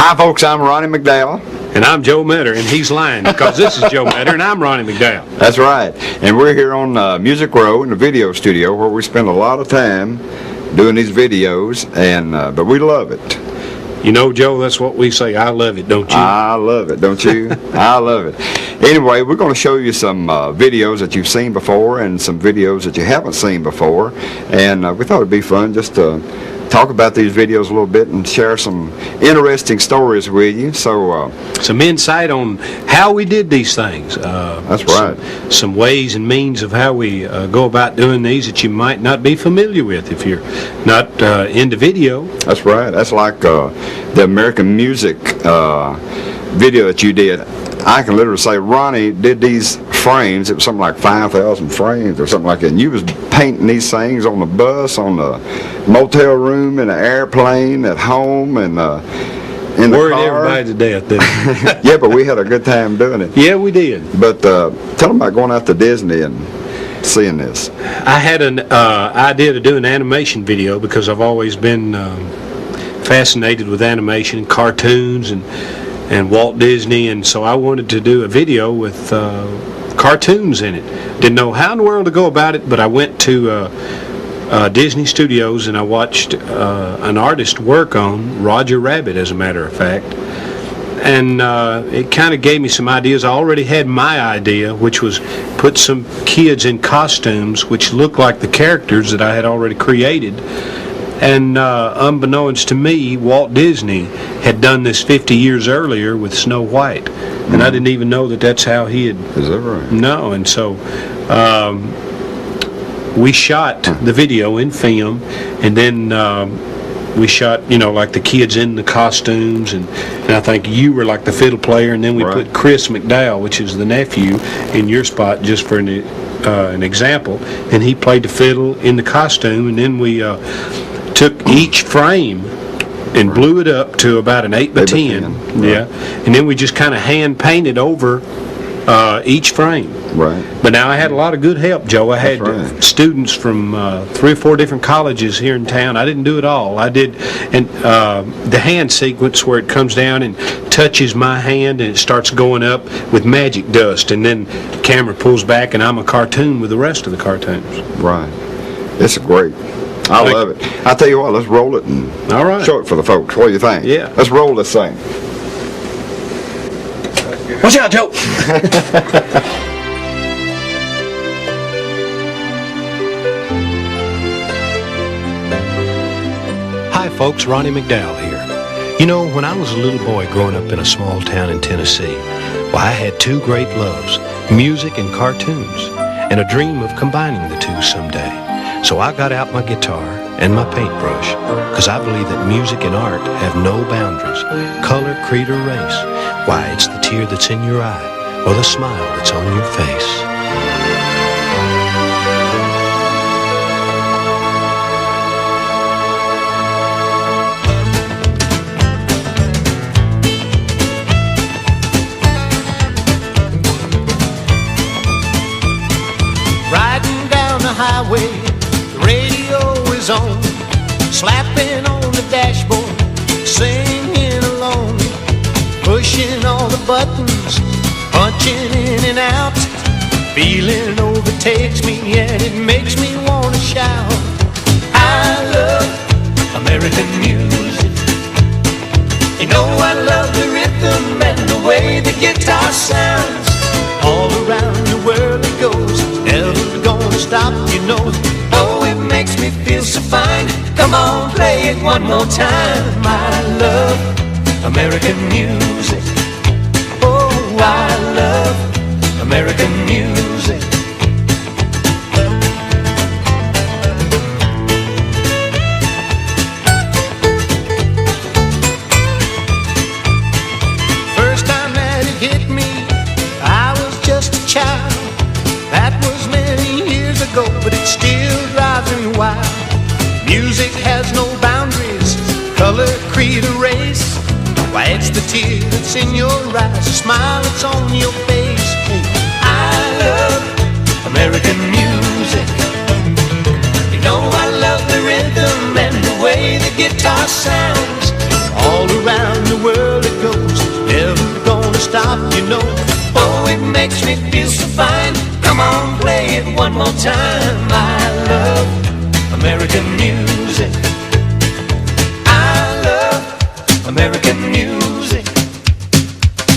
Hi, folks. I'm Ronnie McDowell. And I'm Joe Metter, and he's lying because this is Joe Metter, and I'm Ronnie McDowell. That's right. And we're here on Music Row in the video studio where we spend a lot of time doing these videos, and but we love it. You know, Joe, that's what we say. I love it, don't you? I love it, don't you? I love it. Anyway, we're going to show you some videos that you've seen before and some videos that you haven't seen before. And we thought it'd be fun just to talk about these videos a little bit and share some interesting stories with you. So some insight on how we did these things. That's right. Some ways and means of how we go about doing these that you might not be familiar with if you're not into video. That's right. That's like the American music video that you did. I can literally say Ronnie did these frames. It was something like 5,000 frames or something like that. And you was painting these things on the bus, on the motel room, in the airplane, at home, and in the Worried car. everybody to death, didn't Yeah, but we had a good time doing it. Yeah, we did. But tell them about going out to Disney and seeing this. I had an idea to do an animation video because I've always been fascinated with animation and cartoons and Walt Disney, and so I wanted to do a video with cartoons in it. Didn't know how in the world to go about it, but I went to Disney Studios and I watched an artist work on Roger Rabbit, as a matter of fact, and it kind of gave me some ideas. I already had my idea, which was put some kids in costumes which looked like the characters that I had already created. And unbeknownst to me, Walt Disney had done this 50 years earlier with Snow White. And I didn't even know that that's how he had... Is that right? No, and so we shot the video in film, and then we shot, you know, like the kids in the costumes, and I think you were like the fiddle player, and then we put Chris McDowell, which is the nephew, in your spot just for an example, and he played the fiddle in the costume, and then we... took each frame and blew it up to about an 8 by 10. Yeah, and then we just kind of hand painted over each frame. Right. But now I had a lot of good help, Joe. I had students from 3 or 4 different colleges here in town. I didn't do it all. I did, and the hand sequence where it comes down and touches my hand and it starts going up with magic dust, and then the camera pulls back and I'm a cartoon with the rest of the cartoons. Right. It's great. I love it. I tell you what, let's roll it and show it for the folks. What do you think? Yeah. Let's roll this thing. Watch out, Joe! Hi, folks. Ronnie McDowell here. You know, when I was a little boy growing up in a small town in Tennessee, well, I had 2 great loves, music and cartoons, and a dream of combining the 2 someday. So I got out my guitar and my paintbrush, because I believe that music and art have no boundaries, color, creed, or race. Why, it's the tear that's in your eye, or the smile that's on your face. Riding down the highway, on, slapping on the dashboard, singing along, pushing all the buttons, punching in and out, feeling overtakes me and it makes me want to shout. I love American music. You know I love the rhythm and the way the guitar sounds. All around the world it goes, never gonna stop, you know. Oh, it makes me feel so fine. Come on, play it one more time. I love American music. Oh, I love American music. First time that it hit me, I was just a child. That was many years ago, but it still drives me wild. Music has no boundaries, color, creed, or race. Why, it's the tear that's in your eyes, the smile that's on your face. I love American music. You know I love the rhythm and the way the guitar sounds. All around the world makes me feel so fine. Come on, play it one more time. I love American music. I love American music.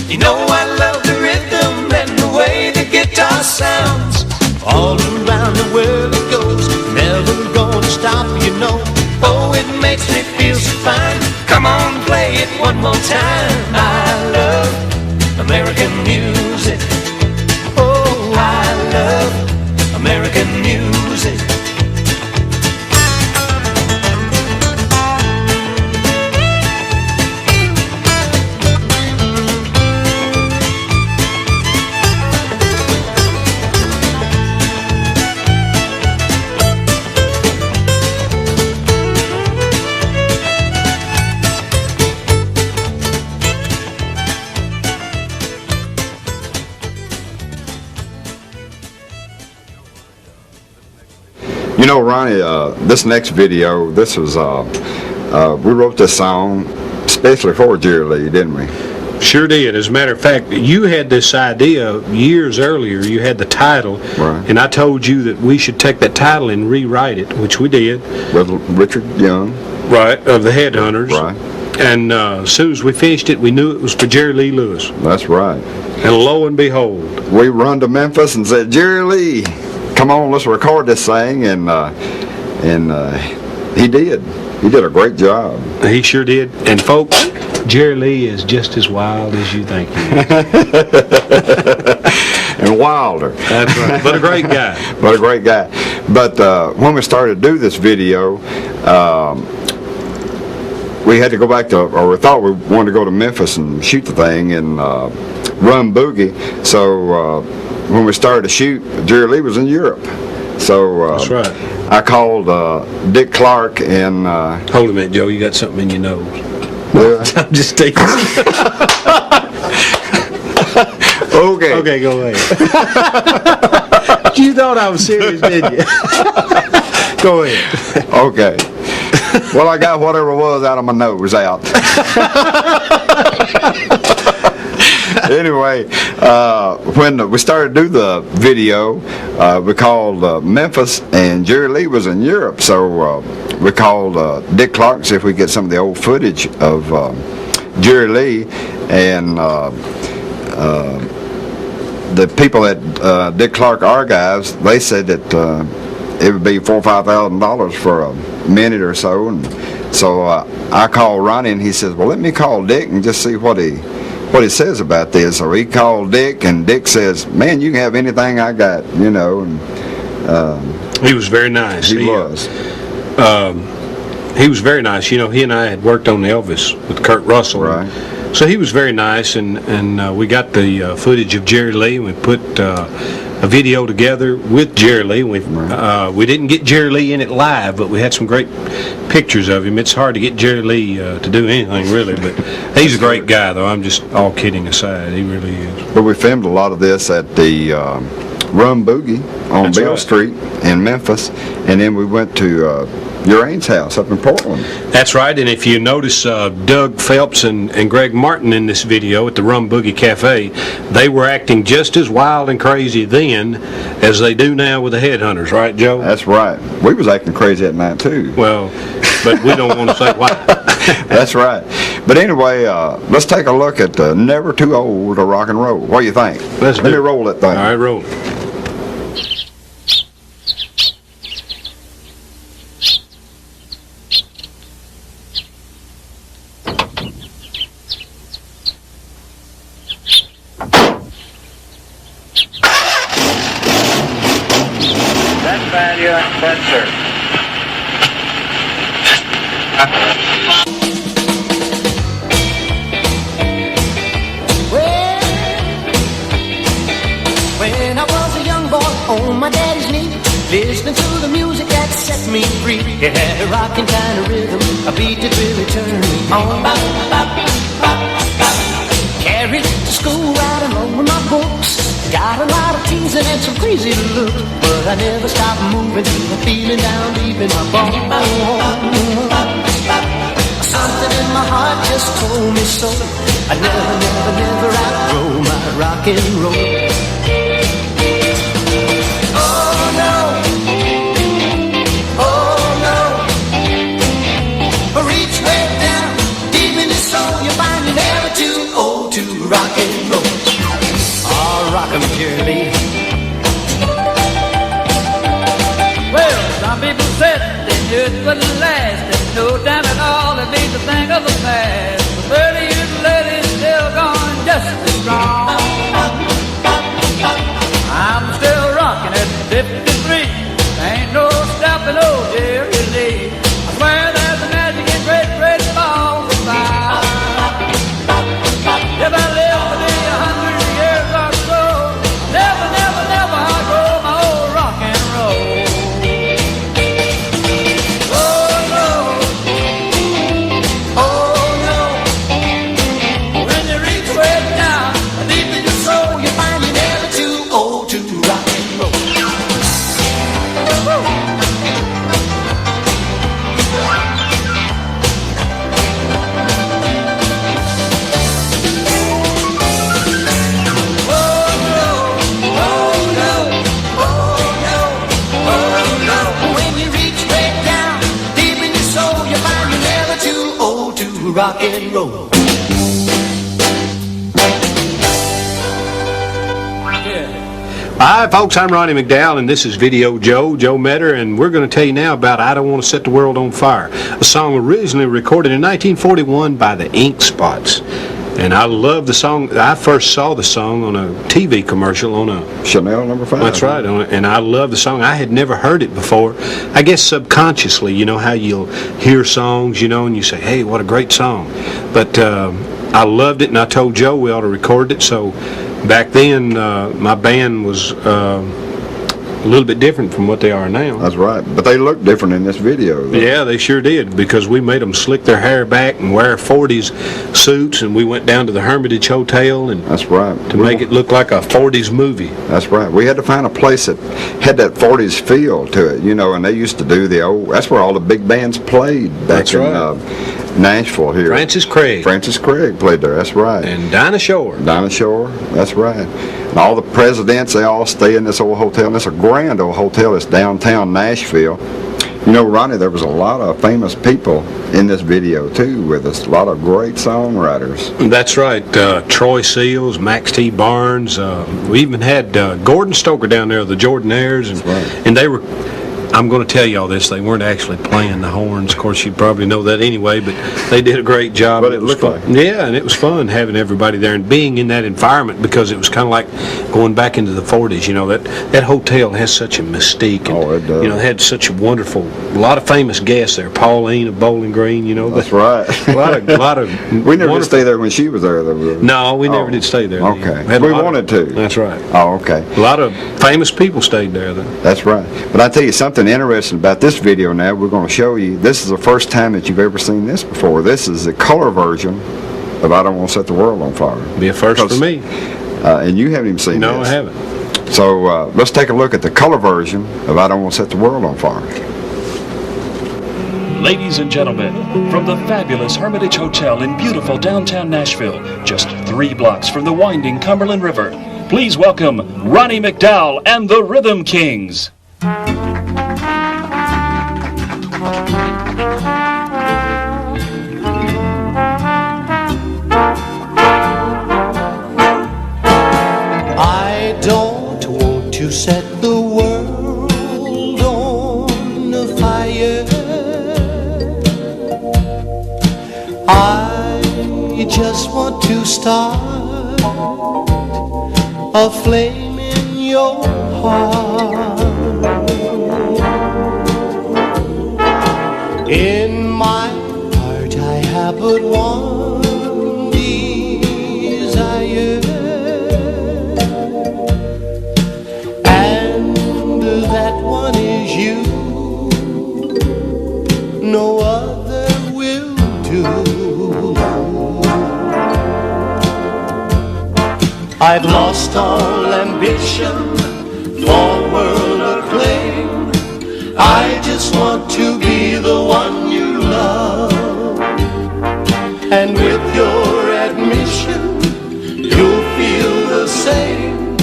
You know I love the rhythm and the way the guitar sounds. All around the world it goes, never gonna stop, you know. Oh, it makes me feel so fine. Come on, play it one more time. I love American music. Oh, I love American music. You know, Ronnie, this next video, this was, we wrote this song especially for Jerry Lee, didn't we? Sure did. As a matter of fact, you had this idea years earlier. You had the title, Right. and I told you that we should take that title and rewrite it, which we did. With Richard Young. Right, of the Headhunters. Right. And as soon as we finished it, we knew it was for Jerry Lee Lewis. That's right. And lo and behold, We run to Memphis and said, Jerry Lee, come on, let's record this thing, and he did. He did a great job. he sure did. And folks, Jerry Lee is just as wild as you think he is. And wilder. That's right. But a great guy. But a great guy. But when we started to do this video, we had to go back to, or we thought we wanted to go to Memphis and shoot the thing and run boogie. So when we started to shoot, Jerry Lee was in Europe. So That's right. I called Dick Clark and Hold a minute, Joe. You got something in your nose. I'm just taking. okay. Okay, go ahead. You thought I was serious, didn't you? Go ahead. Okay. Well, I got whatever it was out of my nose out. Anyway, when we started to do the video, we called Memphis, and Jerry Lee was in Europe, so we called Dick Clark to see if we could get some of the old footage of Jerry Lee, and the people at Dick Clark Archives, they said that it would be $4,000 or $5,000 for a minute or so, and so I called Ronnie, and he says, well, let me call Dick and just see what he says about this. So he called Dick, and Dick says, man, you can have anything I got, you know. And He was very nice. he was. He was very nice. You know, he and I had worked on Elvis with Kurt Russell. Right. So he was very nice, and we got the footage of Jerry Lee, and we put a video together with Jerry Lee. We didn't get Jerry Lee in it live, but we had some great pictures of him. It's hard to get Jerry Lee to do anything, really, but he's a great guy, though. I'm just all kidding aside. He really is. But we filmed a lot of this at the Rum Boogie on That's Bell right. Street in Memphis, and then we went to Urane's house up in Portland. That's right, and if you notice Doug Phelps and Greg Martin in this video at the Rum Boogie Cafe, they were acting just as wild and crazy then as they do now with the Headhunters, right, Joe? That's right. We was acting crazy at night, too. Well, but we don't want to say why. That's right. But anyway, let's take a look at Never Too Old to Rock and Roll. What do you think? Let's Let do me it. roll that thing. All right, roll it. That's value and sensor. Well, when I was a young boy on my daddy's knee, listening to the music that set me free. It had a rocking kind of rhythm, a beat that really turned me on. Carried to school right along with my books. Got a lot of teasing and some crazy looks, but I never stopped moving till the feeling down deep in my bones. Something in my heart just told me so. I never outgrow my rock and roll. wouldn't last. There's no time at all to be the thing of the past. The 30 years later, it's still going just as strong. I'm still rocking at 53. Ain't no stopping old Jerry Lee. I swear there's a magic in great, great balls of fire. If I live to be 100 years or so, never, never, never I'll go my old rock and roll. Oh no, oh no. When you reach way down, deep in your soul, you find you're never too old to rock and roll. Rock and roll. Hi folks, I'm Ronnie McDowell and this is Video Joe Metter, and we're going to tell you now about I Don't Want to Set the World on Fire, a song originally recorded in 1941 by the Ink Spots. And I love the song. I first saw the song on a TV commercial on a Chanel number 5. That's right, and I love the song. I had never heard it before. I guess subconsciously, you know how you'll hear songs, you know, and you say, hey, what a great song. But I loved it, and I told Joe we ought to record it. So back then, my band was a little bit different from what they are now. That's right. But they look different in this video, though. Yeah, they sure did, because we made them slick their hair back and wear 40s suits, and we went down to the Hermitage Hotel and That's right. to make it look like a 40s movie. That's right. We had to find a place that had that 40s feel to it, you know, and they used to do the old, that's where all the big bands played back That's in right. Nashville here. Francis Craig. Francis Craig played there, that's right. And Dinah Shore. Dinah Shore, that's right. And all the presidents, they all stay in this old hotel, and it's a grand old hotel. It's downtown Nashville. You know, Ronnie, there was a lot of famous people in this video, too, with us. A lot of great songwriters. That's right. Troy Seals, Max T. Barnes. We even had Gordon Stoker down there, the Jordanaires. And, right. And they were, I'm going to tell you all this, they weren't actually playing the horns. Of course, you probably know that anyway, but they did a great job. But it looked fun. like. Yeah, and it was fun having everybody there and being in that environment, because it was kind of like going back into the 40s. You know, that hotel has such a mystique. And, it does. You know, it had such a wonderful, a lot of famous guests there. Pauline of Bowling Green, you know. That's right. A lot of We never did stay there when she was there, though. No, we never did stay there. Okay. We wanted to. That's right. Oh, okay. A lot of famous people stayed there, though. That's right. But I tell you something interesting about this video now. We're going to show you. This is the first time that you've ever seen this before. This is the color version of I Don't Want to Set the World on Fire. Be a first for me. And you haven't even seen No, this. I haven't. So let's take a look at the color version of I Don't Want to Set the World on Fire. Ladies and gentlemen, from the fabulous Hermitage Hotel in beautiful downtown Nashville, just 3 blocks from the winding Cumberland River, please welcome Ronnie McDowell and the Rhythm Kings. I don't want to set the world on fire. I just want to start a flame in your heart. In my heart I have but one desire, and that one is you. No other will do. I've lost all ambition for world acclaim. I just want to be the one you love, and with your admission you'll feel the same.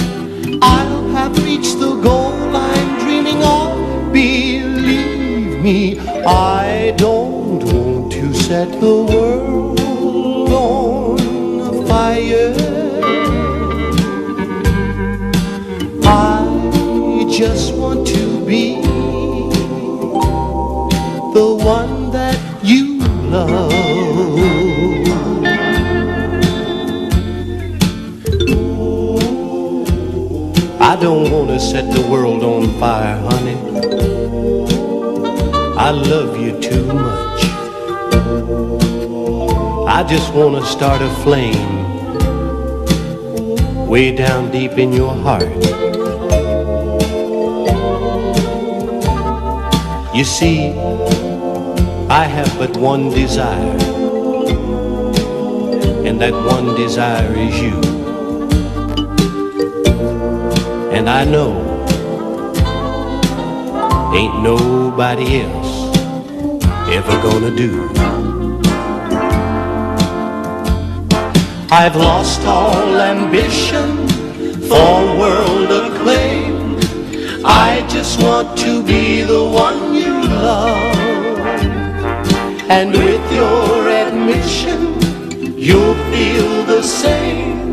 I'll have reached the goal I'm dreaming of. Believe me, I don't want to set the world on fire. I just want to be the one that you love. I don't want to set the world on fire, honey. I love you too much. I just want to start a flame way down deep in your heart. You see, I have but one desire, and that one desire is you. And I know ain't nobody else ever gonna do. I've lost all ambition for world acclaim. I just want to be the one you love. And with your admission, you'll feel the same.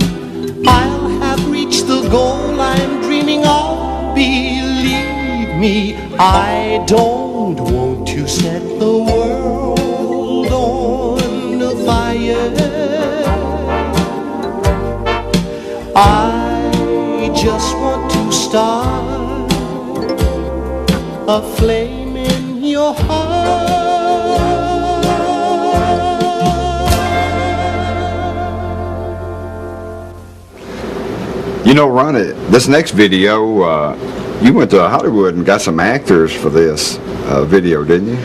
I'll have reached the goal I'm dreaming of. Believe me, I don't want to set the world on fire. I just want to start a flame in your heart. You know, Ronnie, this next video, you went to Hollywood and got some actors for this video, didn't you?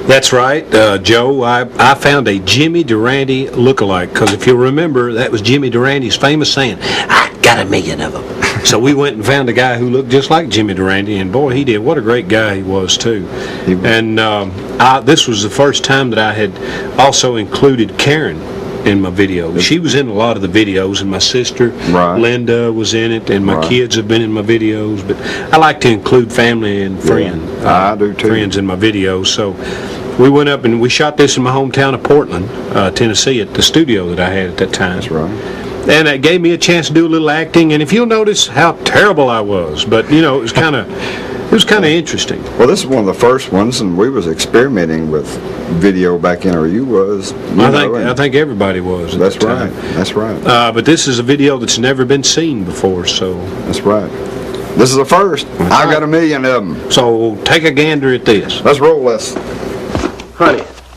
That's right, Joe. I found a Jimmy Durante lookalike, because if you remember, that was Jimmy Durante's famous saying, "I got 1,000,000 of them." So we went and found a guy who looked just like Jimmy Durante, and boy, he did. What a great guy he was, too. And this was the first time that I had also included Karen in my video. She was in a lot of the videos, and my sister Linda was in it, and my kids have been in my videos. But I like to include family and friends. I do too. Friends in my videos. So we went up and we shot this in my hometown of Portland, Tennessee, at the studio that I had at that time. That's right. And it gave me a chance to do a little acting. And if you'll notice how terrible I was, but you know, it was kind of interesting. Well, this is one of the first ones, and we was experimenting with video back in, or you was. I think everybody was. That's right. That's right. But this is a video that's never been seen before, so. That's right. This is the first. I got 1,000,000 of them. So take a gander at this. Let's roll this.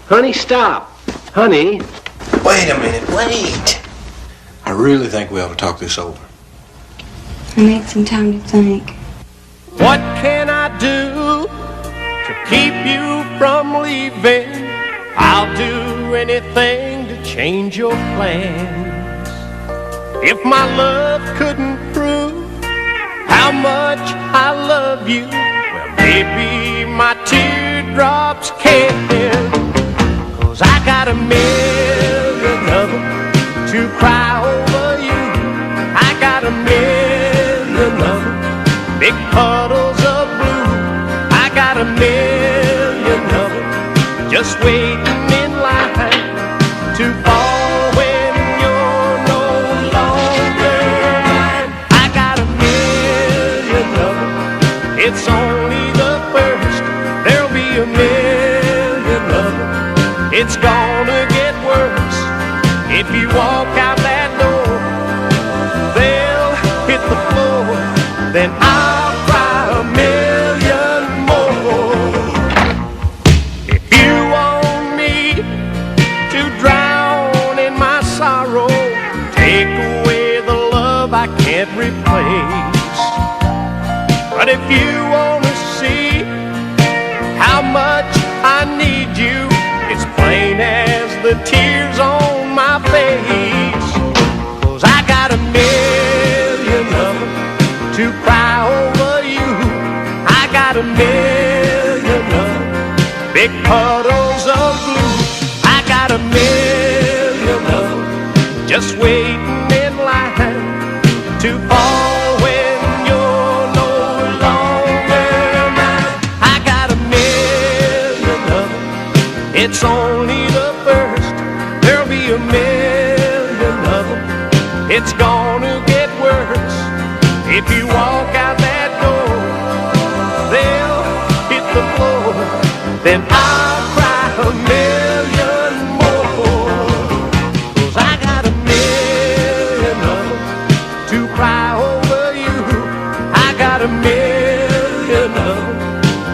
Honey, stop. Honey. Wait a minute, wait. I really think we ought to talk this over. I need some time to think. What can I do to keep you from leaving? I'll do anything to change your plans. If my love couldn't prove how much I love you, well, maybe my teardrops can. 'Cause I got 1,000,000 of them to cry over you. I got 1,000,000 of them, big puddles of blue. I got 1,000,000 of them just waiting in line to fall when you're no longer mine. I got 1,000,000 of them. It's only the first. There'll be 1,000,000 of them. It's gonna get worse if you walk out that door. They'll hit the floor, then I'll cry 1,000,000 more. If you want me to drown in my sorrow, take away the love I can't replace. But if you want to see how much I need you, it's plain as the tears on my face. 'Cause I got 1,000,000 of them to cry over you. I got 1,000,000 of them, big puddles of blue. I got 1,000,000 of them just waiting in line to fall when you're no longer mine. I got 1,000,000 of them. It's only the first. There'll be 1,000,000 of them. It's gonna get worse if you walk out that door. They'll hit the floor, then I'll cry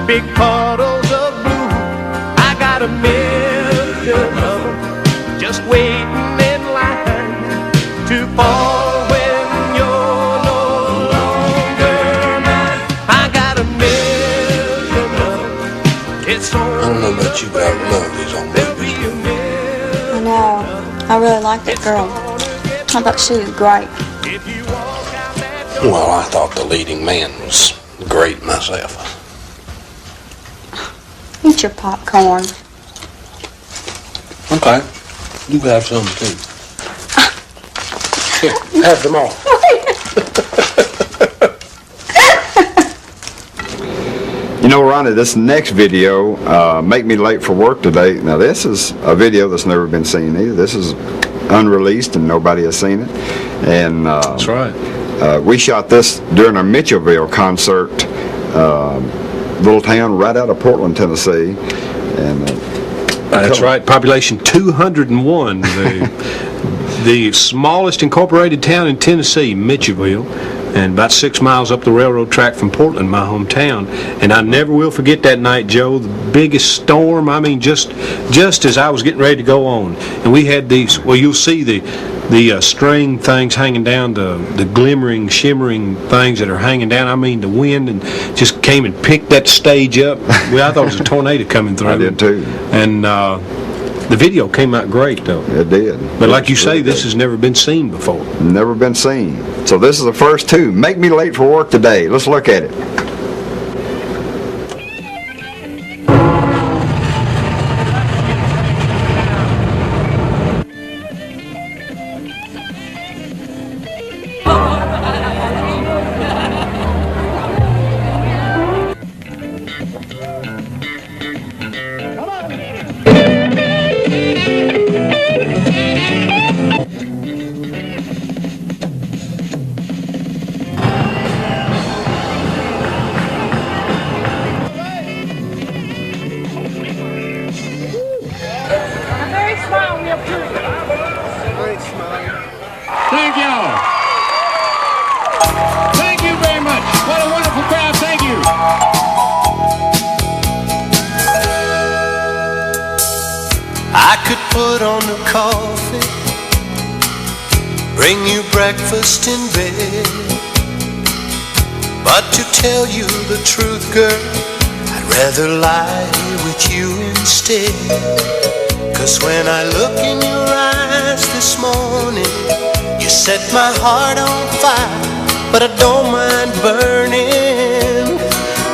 big puddles of blue. I got a million of them just waiting in line to fall when you're no longer mine. I got a million of them. It's on. I don't know about you, but I love these old movies. I know. I really like that girl. I thought she was great. Well, I thought the leading man was great myself. Eat your popcorn. Okay. You have some too. Here, have them all. You know, Ronnie, this next video, Make Me Late for Work Today, now this is a video that's never been seen either. This is unreleased and nobody has seen it. And That's right. we shot this during our Mitchellville concert, little town right out of Portland, Tennessee. And That's right. Population 201. The smallest incorporated town in Tennessee, Mitchellville, and about 6 miles up the railroad track from Portland, my hometown. And I never will forget that night, Joe. The biggest storm. I mean, just as I was getting ready to go on, and we had these. Well, you'll see the string things hanging down, the glimmering, shimmering things that are hanging down. I mean, the wind and just came and picked that stage up. Well, I thought it was a tornado coming through. I did too. And the video came out great, though. It did. But like you say, this has never been seen before. Never been seen. So this is the first two. Make Me Late for Work Today. Let's look at it. Thank y'all. Thank you very much. What a wonderful crowd. Thank you. I could put on the coffee, bring you breakfast in bed, but to tell you the truth, girl, I'd rather lie with you instead. 'Cause when I look in your eyes this morning, you set my heart on fire, but I don't mind burning.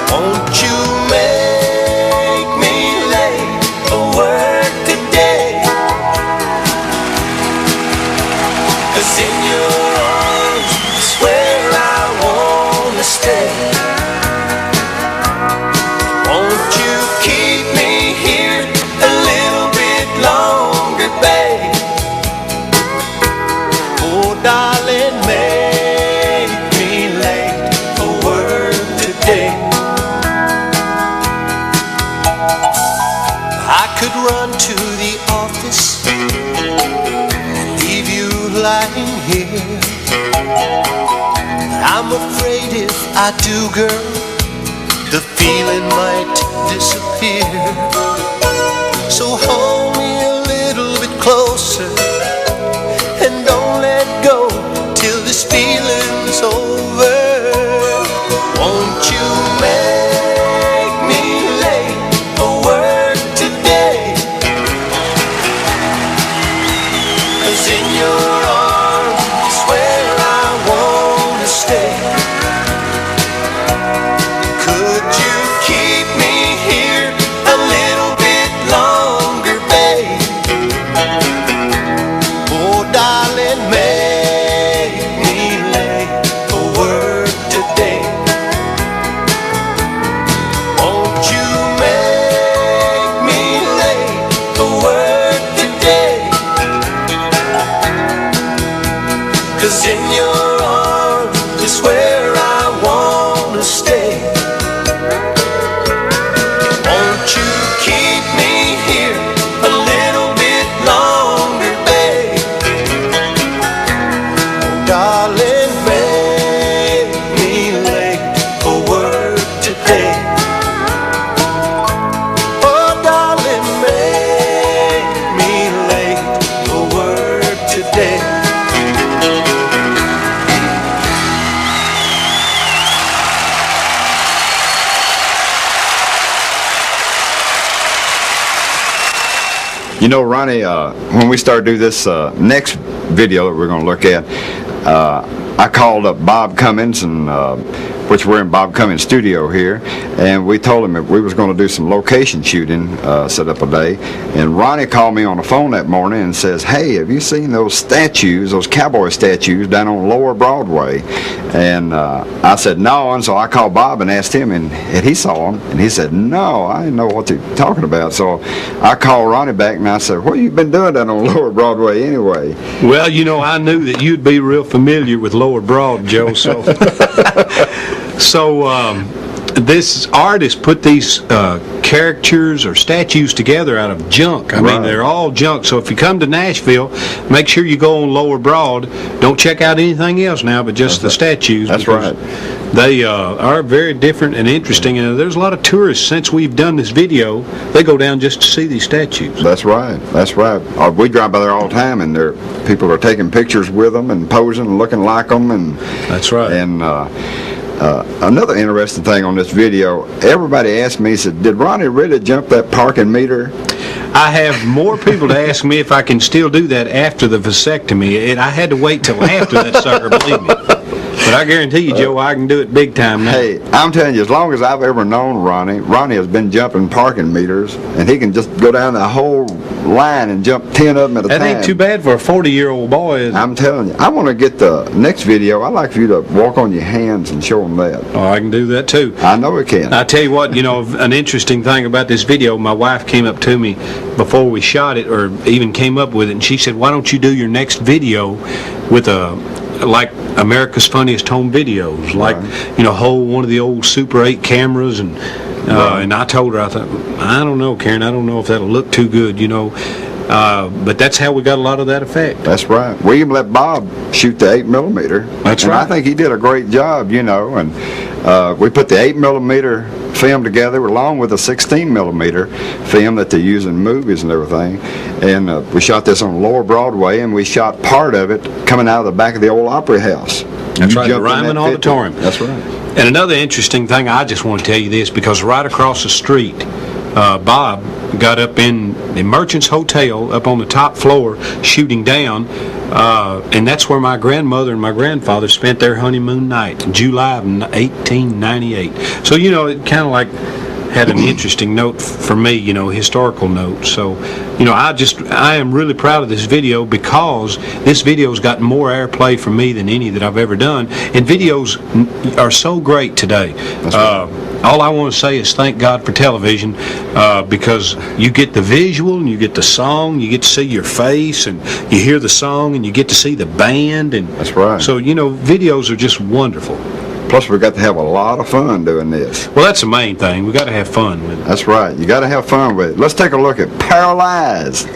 Won't you make me late for work today? 'Cause in your arms is where I wanna stay. Won't you keep me here a little bit longer, babe? Oh, darling, make me late for work today. I could run to the office and leave you lying here. I'm afraid if I do, girl, the feeling might disappear. So hold me a little bit closer and don't let go till this feeling's over. Won't you make me late for work today? 'Cause in your arms is where I wanna stay. Could you keep me here a little bit longer, babe? Oh, darling, make me late for work today. Won't you make me late for work today? 'Cause in your arms is where I wanna stay. Won't you keep me here a little bit longer, babe? Darling, make me late for work today. You know, Ronnie, when we start to do this next video that we're going to look at, I called up Bob Cummins, and which we're in Bob Cummins' studio here, and we told him that we was going to do some location shooting, set up a day. And Ronnie called me on the phone that morning and says, "Hey, have you seen those statues, those cowboy statues down on Lower Broadway?" And I said no, and so I called Bob and asked him, and he saw them, and he said, "No, I didn't know what you're talking about." So I called Ronnie back and I said, "What have you been doing down on Lower Broadway anyway?" Well, you know, I knew that you'd be real familiar with Lower Broad, Joe, so... this artist put these caricatures or statues together out of junk. I mean, they're all junk. So if you come to Nashville, make sure you go on Lower Broad. Don't check out anything else now, but just the statues. That's right. They are very different and interesting. And there's a lot of tourists, since we've done this video, they go down just to see these statues. That's right. That's right. We drive by there all the time, and people are taking pictures with them and posing and looking like them. And that's right. And another interesting thing on this video, everybody asked me, said, "Did Ronnie really jump that parking meter?" I have more people to ask me if I can still do that after the vasectomy. And I had to wait till after that sucker, believe me. But I guarantee you, Joe, I can do it big time now. Hey, I'm telling you, as long as I've ever known Ronnie has been jumping parking meters, and he can just go down the whole line and jump 10 of them at a time. That ain't too bad for a 40-year-old boy, is it? I'm telling you. I want to get the next video. I'd like for you to walk on your hands and show them that. Oh, I can do that too. I know it can. I tell you what, you know, an interesting thing about this video, my wife came up to me before we shot it, or even came up with it, and she said, "Why don't you do your next video with like America's Funniest Home Videos, like, you know, hold one of the old Super 8 cameras," and I told her, I thought, "I don't know, Karen, I don't know if that'll look too good, you know." But that's how we got a lot of that effect. That's right. We even let Bob shoot the 8mm. That's right. I think he did a great job, you know, and we put the 8mm film together along with a 16mm film that they use in movies and everything. And we shot this on Lower Broadway, and we shot part of it coming out of the back of the old Opry House. That's right, the Ryman Auditorium. That's right. And another interesting thing, I just want to tell you this, because right across the street, Bob got up in the Merchant's Hotel up on the top floor shooting down, and that's where my grandmother and my grandfather spent their honeymoon night in July of 1898. So, you know, it kind of like had an interesting note for me, you know, historical note. So, you know, I am really proud of this video, because this video's got more airplay from me than any that I've ever done. And videos are so great today. All I want to say is thank God for television, because you get the visual and you get the song, you get to see your face, and you hear the song, and you get to see the band. And that's right. So, you know, videos are just wonderful. Plus, we got to have a lot of fun doing this. Well, that's the main thing. We got to have fun with it. That's right. You got to have fun with it. Let's take a look at Paralyzed.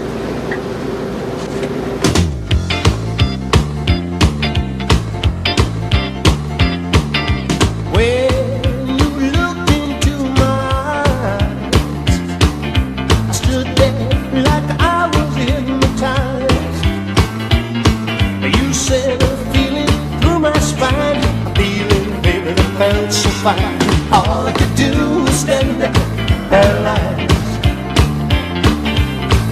All I could do was stand there, paralyzed.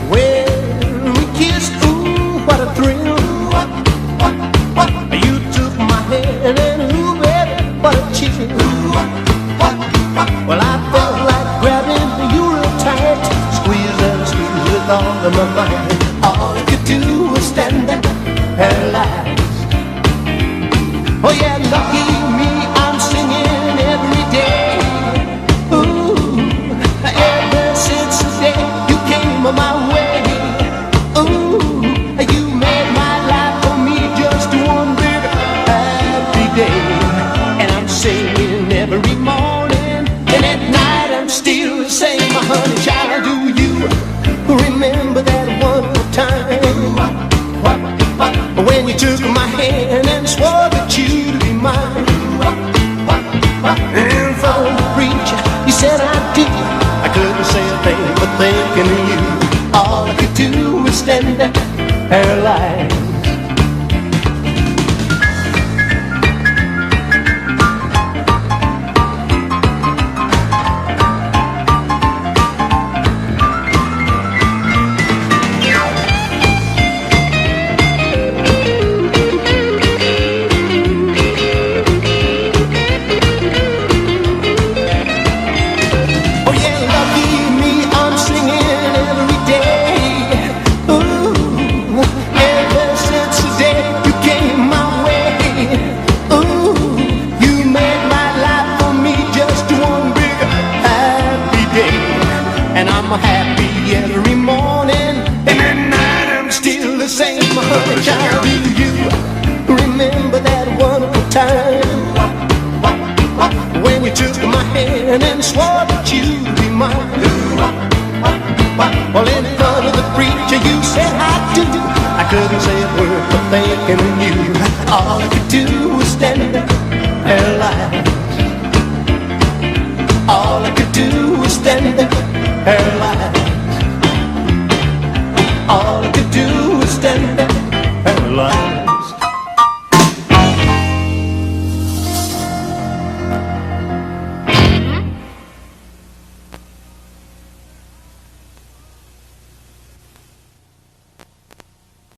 When we kissed, ooh, what a thrill. You took my hand and ooh, baby, what a chill. Well, I felt like grabbing you real tight, squeeze and squeeze with all of my might. All I could do was stand there, paralyzed. Oh yeah, lucky me, I'm singing every day. Ooh, ever since the day you came my way. Ooh, you made my life for me just one big happy day. And I'm singing every morning, and at night I'm still the same. My honey child, do you remember that one more time? When you took my hand and swore that you'd be mine. And from the preacher, you said I did. I couldn't say a thing but thinking of you. All I could do was stand there, paralyzed. talking to you. All I could do was stand there paralyzed. All I could do was stand there